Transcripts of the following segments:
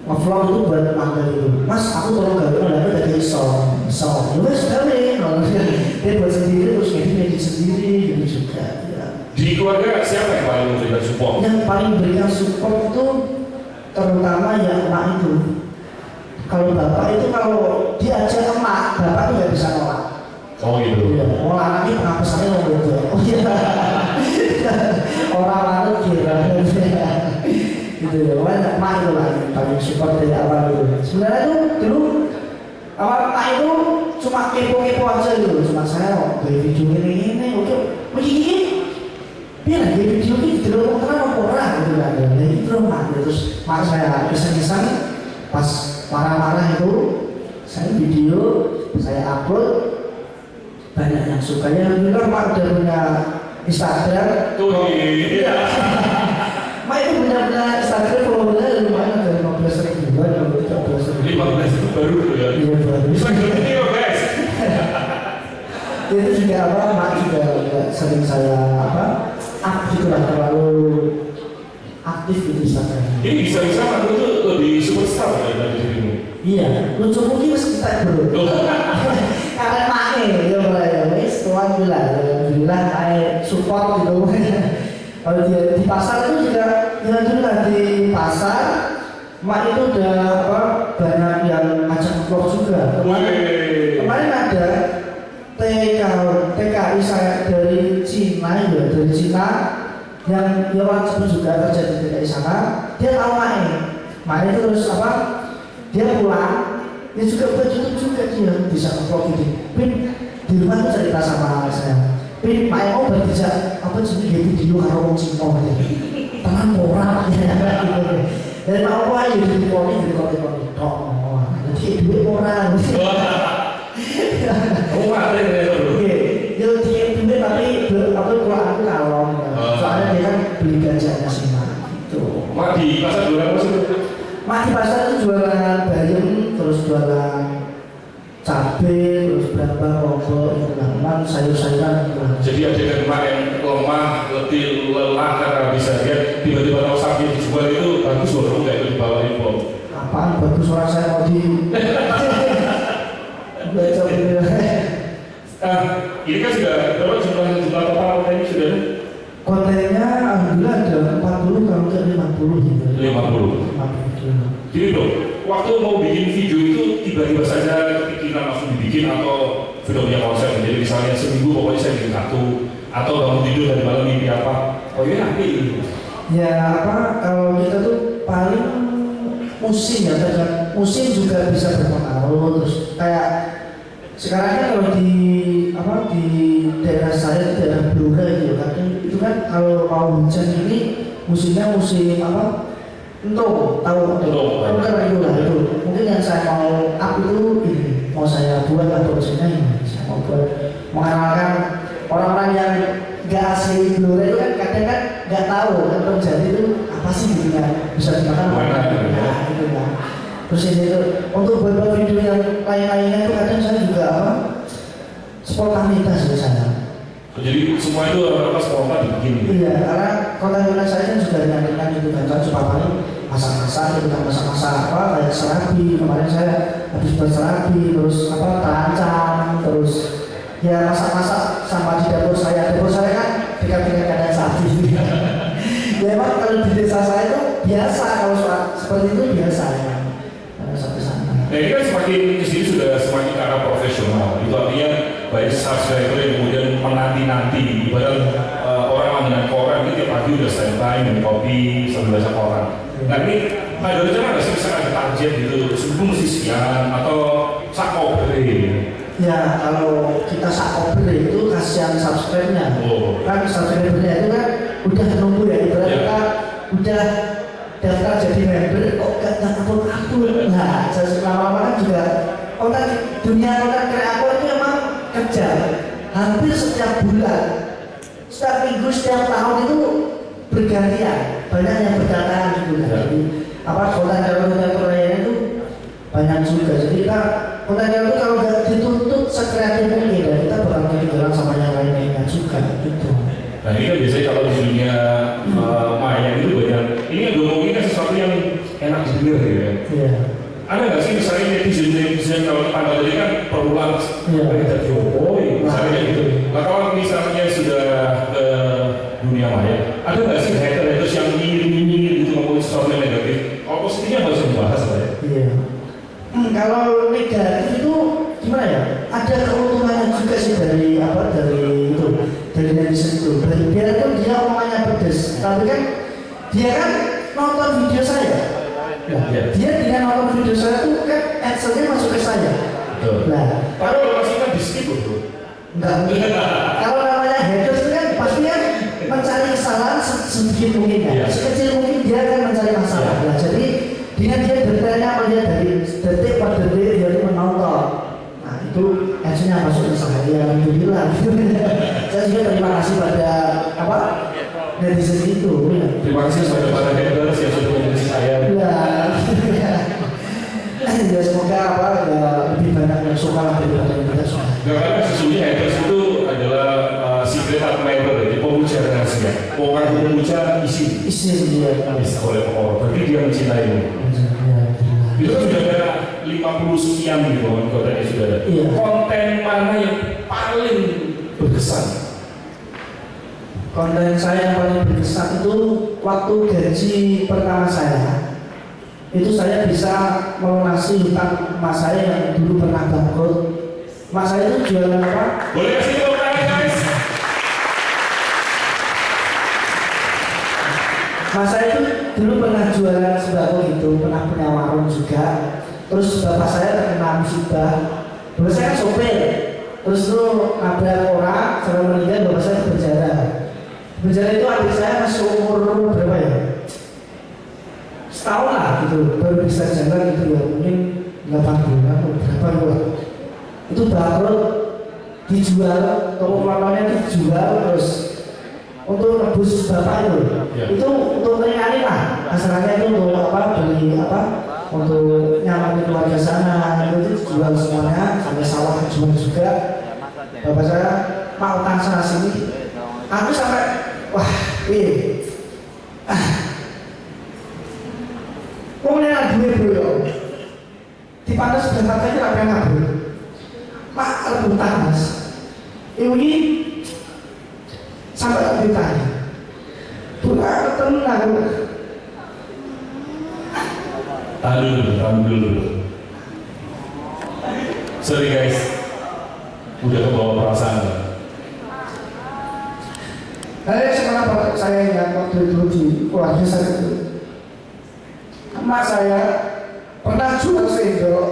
ngevlog itu buat magang itu. Mas, aku tolong gawe tapi gak iso. Ya wes gawe. Dia buat sendiri terus edit sendiri gitu juga. Ya. Di keluarga siapa yang paling memberikan support? Yang paling memberikan support itu terutama ya emak itu. Kalau bapak itu kalau diajak emak, bapak itu nggak bisa nolak. Oh gitu. Ya, orang anaknya pengapesannya mau gitu. Oh iya. Orang lalu kira. Gitu ya, banyak emak itu lah yang paling support dari awal itu. Sebenarnya itu dulu awal emak itu cuma kepo-kepo aja gitu. Cuma saya dari video ini, oke, begini. Biar di video ini dulu karena orang gitu kan. Nah itu emak terus mak saya kesan-kesan pas marah-marah itu saya video, saya upload banyak yang suka ya. Alhamdulillah mak udah punya Instagram. Tuh iya. Mak itu punya Instagram followernya lumayan dari 15.000 kalau 13.000. 15 itu baru tuh ya. Iya baru. Instagram video guys. Itu juga apa? Mak juga sering saya apa? Up gitu lah, terlalu aktif di Instagram. Ini bisa-bisa aku tuh lebih superstar dari dirimu. Iya, lucu mungkin kita bro. Karena make ya mulai wes tuan bilang, alhamdulillah kayak support gitu. Kalau dia di pasar itu juga, ya juga di pasar, mak itu udah apa banyak yang ngajak vlog juga. Kemarin ada TKI saya dari Cina ya, dari Cina yang orang sebut juga kerja di TKI sana. Dia tahu Mae itu terus apa? Dia pulang, dia juga buat YouTube juga dia bisa vlog ini. Pin di rumah tuh cerita sama saya. Pin Mae mau berbicara apa sih video karo wong Cina gitu. Tangan orang ya gitu. Dan mau apa ya di koni tok. Jadi duit orang. Oh ada ya dulu. Dia duit tapi apa kalau aku kalong. Soalnya dia kan beli gajinya sih gitu. Mak di pasar jualan apa sih? Mak di pasar itu jualan bayam, terus jualan cabai, terus berapa lombok, itu lah, sayur-sayuran gitu. Jadi adegan mak yang lemah, letih, lelah karena bisa lihat tiba-tiba tahu sapi dijual itu bagus loh, kamu nggak itu dibawain bom. Apaan bagus orang saya mau di baca video. Ini kan sudah berapa jumlah total kontennya sudah? Kontennya alhamdulillah ada 40 kalau nggak 50 gitu. 50. Jadi dong, waktu mau bikin video itu tiba-tiba saja kepikiran langsung dibikin atau sudah punya konsep. Jadi misalnya seminggu pokoknya saya bikin satu atau bangun tidur dari malam mimpi apa? Oh iya nanti ini. Ya apa kalau kita tuh paling musim ya, kan musim juga bisa berpengaruh. Terus kayak sekarang kan kalau di apa di daerah saya itu daerah Blora gitu kan, itu kan kalau mau hujan ini musimnya musim apa? Tahu kan itu lah itu. Mungkin yang saya mau up itu ini mau saya buat atau maksudnya ini saya mau buat mengenalkan orang-orang yang nggak asli Blora itu kan kadang kan nggak tahu kan terjadi itu apa sih gitu kan bisa dimakan apa ya gitu kan. Terus ini tuh untuk beberapa video yang lain-lainnya itu kadang saya juga apa spontanitas biasanya. Jadi semua itu apa spontan dibikin. Iya, karena konten saya kan juga dengan gitu kan, cuma paling masak-masak gitu kan, masak-masak apa kayak serabi. Kemarin saya habis buat serabi, terus apa terancam, terus ya masak-masak sama di dapur saya kan dekat-dekat kandang sapi. Ya emang kalau di desa saya itu biasa kalau seperti itu biasa ya. Sampai sana. Nah ini kan semakin kesini sudah semakin ke arah profesional. Itu artinya baik subscriber yang kemudian menanti-nanti. Ibarat orang langganan koran itu tiap pagi udah standby minum kopi sambil baca koran. Nah ini ada rencana nggak sih misalnya ada target gitu sebelum mesti siang atau sakobre? Ya kalau kita sakobre itu kasihan subscribernya. Kan subscribernya itu kan udah nunggu ya. Ibarat kita udah daftar jadi member kok gak upload. Nah lama-lama kan juga dunia konten kreator itu emang kerja hampir setiap bulan, setiap minggu, setiap tahun itu bergantian, banyak yang berdatangan gitu. Jadi apa konten kreator lainnya itu banyak juga. Jadi kita konten kreator kalau nggak dituntut sekreatif mungkin ya kita bakal ketinggalan sama yang lainnya juga gitu. Nah ini kan biasanya kalau di dunia maya itu banyak ini yang ngomongin kan sesuatu yang enak didengar gitu ya. Iya. Ada nggak sih misalnya netizen kalau tanggal tadi kan perulang dari Jokowi misalnya kayak gitu. Nah kalau misalnya sudah ke dunia maya, ada nggak sih haters yang nyinyir gitu ngomongin sesuatu yang negatif? Kalau positifnya nggak usah dibahas lah ya. Iya. Kalau negatif itu gimana ya? Ada keuntungannya juga sih dari dari netizen itu. Biarpun dia omongannya pedes, tapi kan dia kan nonton video saya. Nah, dia dengan nonton video saya itu kan adsense-nya masuk ke saya. Nah, kalau masih kan di skip tuh. Enggak. Kalau namanya haters itu kan pasti kan mencari kesalahan sedikit mungkin ya. Sekecil mungkin dia akan mencari masalah. Nah, jadi dengan dia bertanya melihat dari detik per detik dia itu menonton. Nah, itu adsense-nya masuk ke saya. Alhamdulillah. Saya juga terima kasih pada netizen itu. Ya. Terima kasih kepada para haters yang sudah menjadi saya. Ya semoga lebih banyak yang suka lah daripada yang tidak suka. Karena sesungguhnya haters itu adalah secret admirer, jadi pemuja rahasia. Orang pemuja isi dia. Bisa oleh orang, berarti dia mencintaimu. Itu kan sudah ada 50 sekian gitu kan kontennya sudah ada. Iya. Konten mana yang paling berkesan? Konten saya yang paling berkesan itu waktu gaji pertama saya. Itu saya bisa melunasi hutang emas saya yang dulu pernah bangkrut. Emas saya itu jualan apa? Boleh kasih tepuk tangan guys. Emas saya itu dulu pernah jualan sembako gitu, pernah punya warung juga. Terus bapak saya terkena musibah. Bapak saya kan sopir. Terus itu nabrak orang, sampai meninggal bapak saya berjalan. Berjalan itu adik saya masih umur berapa ya? Setahun lah gitu, baru bisa jalan gitu ya, mungkin 8 bulan atau berapa gitu. Itu bangkrut, dijual, toko motornya dijual, terus untuk nebus bapak itu, itu untuk meringanin lah, asalnya itu untuk untuk nyamanin keluarga sana, itu dijual semuanya, sampai sawah dijual juga. Bapak saya mau utang sana sini, aku sampai Kemudian duit bro, di pantas sudah katanya apa yang ngabur, mak rebutan mas, ini sampai tak ditanya, bukan ketemu aku. Tahan dulu. Sorry guys, udah kebawa perasaan. Sekarang bapak saya yang waktu itu di keluarga saya itu. Emak saya pernah jual sendok,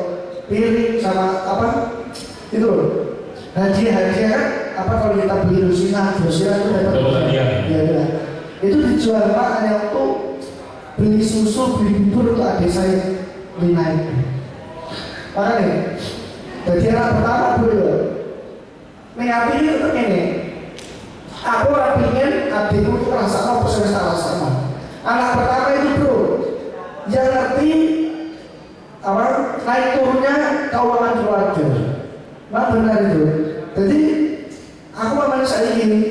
piring sama itu loh. Hadiah kan kalau kita beli Rosina itu dapat hadiah. Iya. Itu dijual Pak hanya untuk beli susu, beli bubur untuk adik saya 5 itu. Makanya, jadi anak pertama bro, mengapi itu ini. Aku orang pingin adikku itu rasa apa saya rasa. Anak pertama itu bro. Yang ngerti naik turunnya keuangan keluarga. Nah benar itu. Jadi aku memang saya gini,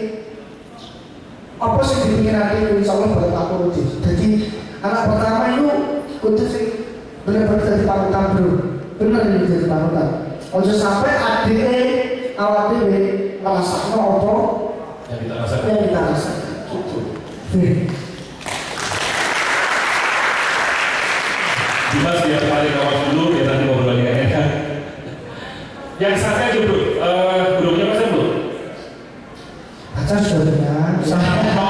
apa sih dipingin nanti insya Allah buat aku rutin. Jadi anak pertama itu kudu sih benar-benar jadi panutan bro. Benar ini jadi panutan. Ojo sampai adiknya awal dewe ngerasakan apa yang kita rasakan. Dimas biar kembali ke waktu dulu, biar nanti ngobrolnya enak. Yang santai aja bro, bro punya pacar bro? Pacar sudah punya, sama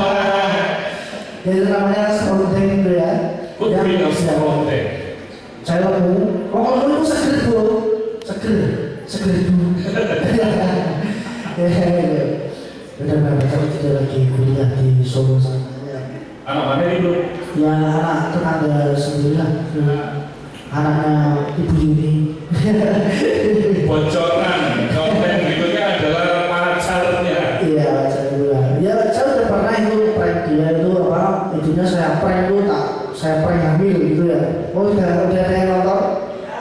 ya itu namanya seronteng itu ya. Kok punya seronteng? Saya mau, kalau itu seger bro, seger bro. Benar-benar pacar tidak lagi kuliah di Solo sana. Anak mana ini bro? Ya anak tetangga sendiri lah, anaknya Ibu Yuni. Bocoran konten berikutnya adalah pacarnya. Iya pacar gue. Ya saya udah pernah itu prank dia itu itunya saya prank itu saya prank hamil gitu ya. Oh udah ada yang nonton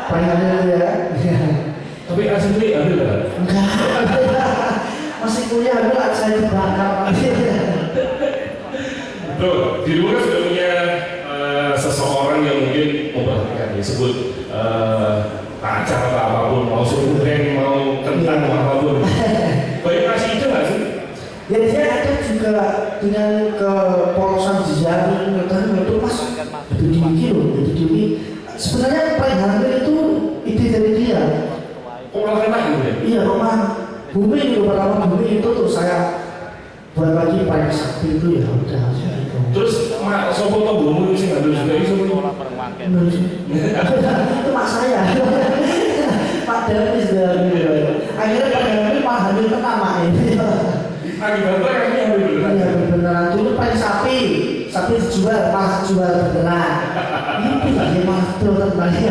prank hamil itu ya. Tapi asli hamil kan? Enggak. Masih kuliah hamil saya dibakar. Bro, di luar sudah punya seseorang yang mungkin memperhatikan dia sebut acara atau apapun, mau survei, mau tentang apapun. Banyak kasih itu nggak sih? Ya dia ada juga dengan kepolosan di jari, katanya itu mas itu dikit loh, itu dikit. Sebenarnya paling hamil itu ide dari dia. Orang kena gitu ya? Iya, rumah bumi itu pertama bumi itu tuh saya buat lagi paling sakti itu ya udah gitu. Terus mak sopo to bumbu sih nggak dulu juga itu itu mak saya. Pak Davis dan akhirnya Pak Davis malah hamil pertama ini. Akibatnya kami hamil beneran. Iya beneran dulu paling sapi dijual malah jual beneran. Itu lagi malah turun lagi.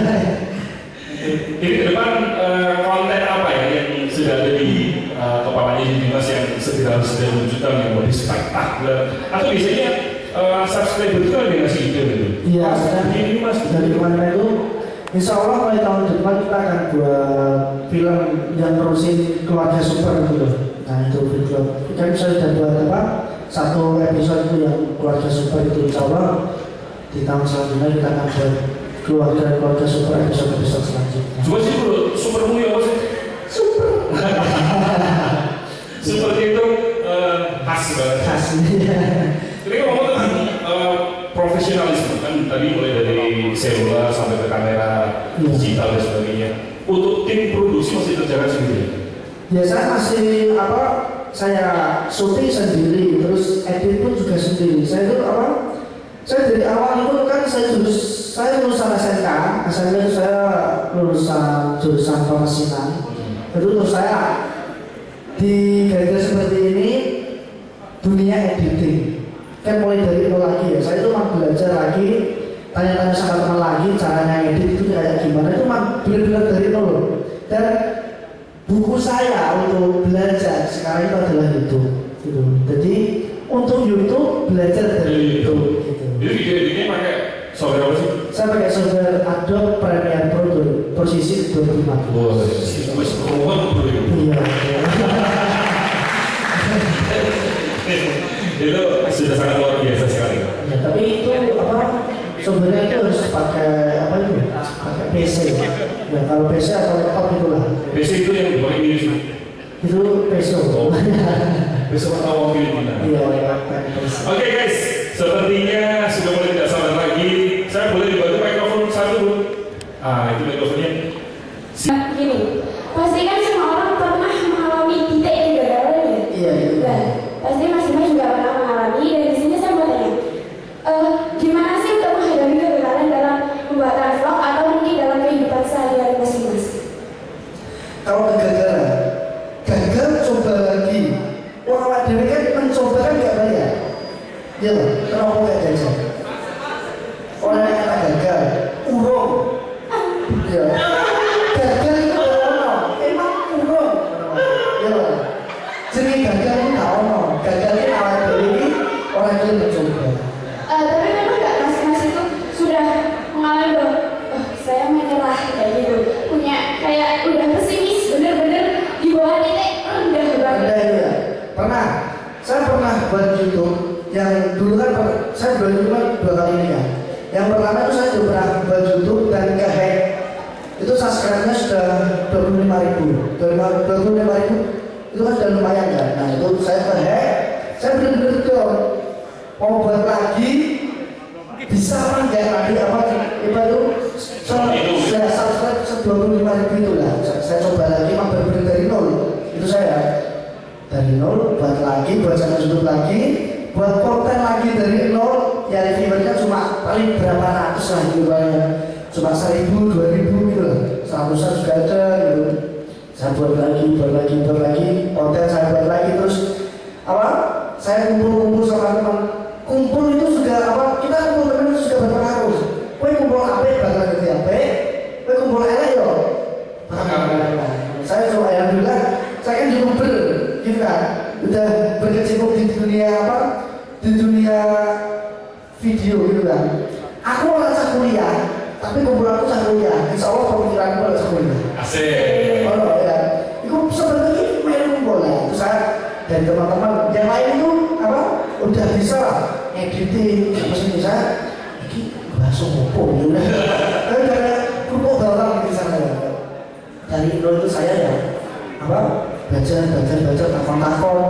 Ini ke depan konten apa ya yang sudah ada di kepalanya Dimas yang segera harus diwujudkan yang lebih spektakuler atau biasanya subscriber itu ada ngasih ide gitu? Iya, ini mas dari kemarin itu insya Allah mulai tahun depan kita akan buat film yang terusin keluarga super gitu. Nah itu film kan saya sudah buat apa satu episode itu yang keluarga super itu insya Allah di tahun selanjutnya kita akan buat keluarga super episode selanjutnya. Cuma sih bro, supermu ya apa sih? Super. Seperti itu khas banget. Khas. Jadi ngomong tentang profesionalisme kan tadi mulai dari seluler sampai ke kamera digital dan sebagainya. Untuk tim produksi masih kerjakan sendiri. Biasanya masih apa? Saya syuting sendiri, terus edit pun juga sendiri. Saya itu apa? Saya dari awal itu kan saya lulusan SMK itu saya lulusan jurusan pemesinan. Terus saya di garis seperti ini dunia editing kan mulai dari nol lagi ya. Saya itu mah belajar lagi, tanya-tanya sama teman lagi caranya edit itu kayak gimana, itu mah benar-benar dari nol. Dan buku saya untuk belajar sekarang itu adalah YouTube gitu. Jadi untuk YouTube belajar dari YouTube gitu. Jadi video-videonya pakai software apa sih? Saya pakai software Adobe Premiere Pro posisi 2015. Wah, wes keruan bro ya. Iya. Itu sudah sangat luar biasa sekali. Ya, tapi itu apa? Software itu harus pakai apa itu? Pakai PC. Ya kalau PC atau laptop itulah. PC itu yang dipakai ini sih. Itu PC. Besok tahu Filipina. Iya, pakai PC. Oke guys, sepertinya sudah mulai tidak sabar lagi. Saya boleh dibantu mikrofon satu dulu. Ah, itu mikrofonnya. Gini, pasti kan semua orang pernah mengalami titik yang gagalan ya. Iya. Dan pasti Mas juga pernah mengalami. Dan di sini saya mau tanya, gimana sih untuk menghadapi kegagalan dalam pembuatan vlog atau mungkin dalam kehidupan sehari-hari Mas? Kalau gagal coba lagi. Orang awak dewe kan mencoba kan nggak bayar. Iya loh, kenapa nggak jajan? Orang yang kena gagal, urung. Iya. Gagal itu nggak ono, emang urung. Iya loh. Jadi gagal itu nggak ono. Gagal itu awak dewe ini orang yang mencoba. Tapi memang nggak Mas itu sudah mengalami bahwa saya menyerah kayak gitu, punya kayak udah pesimis, bener-bener di bawah titik rendah banget. Ya. Pernah. Saya pernah buat YouTube yang dulu kan saya buat YouTube kan 2 kali ini kan. Yang pertama itu saya sudah pernah buat YouTube dan ke-hack. Itu subscribe-nya sudah 25.000. 25.000 itu kan sudah lumayan kan. Nah itu saya ke-hack. Saya benar-benar down. Mau buat lagi bisa apa enggak tadi apa itu saya subscribe 25.000 itu lah. Saya coba lagi mah benar-benar dari nol. Itu saya dari nol buat lagi, buat channel YouTube lagi, buat konten lagi dari nol. Ya reviewernya cuma paling berapa ratus lah gitu banyak, cuma 1.000, 2.000 gitu lah, 100-an juga ada gitu. Saya buat lagi, konten saya buat lagi terus apa? Saya kumpul sama teman. Kumpul itu juga apa? Kita kumpul teman itu juga berpengaruh. Kowe kumpul apa? Bakal ganti apa? Kowe kumpul elek yo. Saya coba alhamdulillah, saya kan YouTuber, gitu kan? Udah berkecimpung di dunia apa? Di dunia video gitu kan. Aku merasa kuliah, tapi kumpul aku cah kuliah. Insya Allah pemikiranku adalah kuliah. Asik. Oh ya, itu sebenarnya main kumpul ya. Terus saya dari teman-teman yang lain itu apa? Udah bisa editing, apa sih saya? Ini bahasa opo ya. dari nol itu saya ya apa baca takon